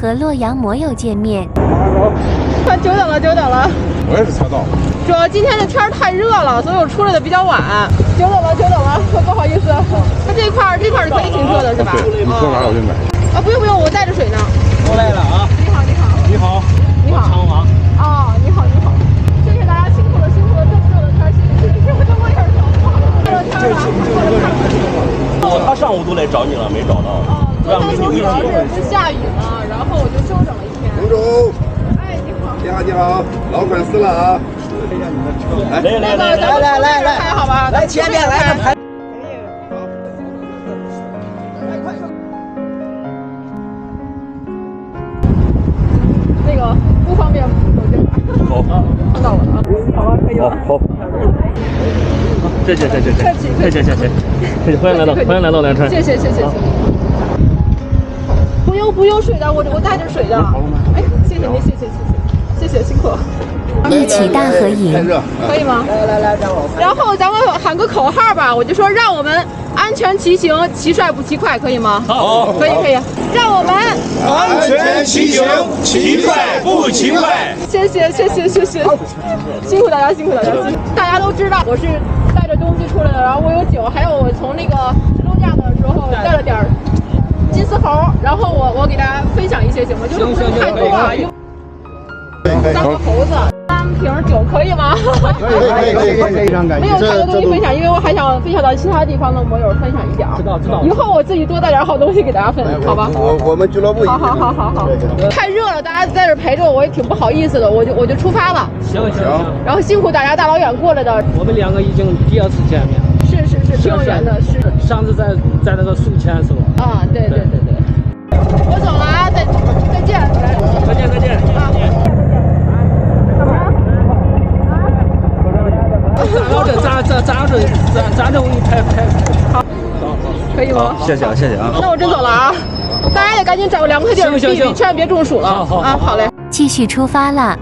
和洛阳摩友见面。快久等了，久等了。我也是才到。主要今天的天太热了，所以我出来的比较晚。久等了，久等了，不好意思。那这块是可以停车的是吧？对，你坐哪儿我就买。啊，不用不用，我带着水呢。我来了啊！你好，你好。你好，你好。长王。哦，你好，你好。谢谢大家辛苦了，辛苦了，这么热的天，谢谢我等我一会儿走。他上午都来找你了，没找到。哦，昨天说主要是下雨嘛，然后我就休整了一天。董总。哎，你好。你好，你好，老粉丝了啊！来，拍好吧？来前面来拍。那个不方便走近吧？好，看到了啊，好吧，可以了。好，谢谢，欢迎来到凉川。谢谢。不用水的，我带着水的。哎，谢谢您，谢谢，辛苦了。一起大合影，可以吗？来，然后咱们喊个口号吧，我就说让我们安全骑行，骑帅不骑快，可以吗？好，可以，让我们安全骑行，骑帅不骑快。谢谢，辛苦大家。大家都知道我是带着东西出来的，然后我有酒，还有我从那个自助架的时候带了点金丝猴，然后我给大家分享一些行吗？就是不用太多啊，因为3个猴子，3瓶酒可以吗？可以，非常感谢。没有太多东西分享，因为我还想分享到其他地方的摩友分享一点。知道。以后我自己多带点好东西给大家分，好吧？我们俱乐部。好。太热了，大家在这陪着我也挺不好意思的，我就出发了。行。然后辛苦大家大老远过来的。我们2个已经第2次见面。是，挺远的，是。上次在那个宿迁是吧？啊，对。我走了啊，再见。再见。啊。咋着我给你拍。好，可以吗？谢谢啊。那我真走了啊，大家也赶紧找个凉快地儿避避，千万别中暑了。好啊，好嘞。继续出发了。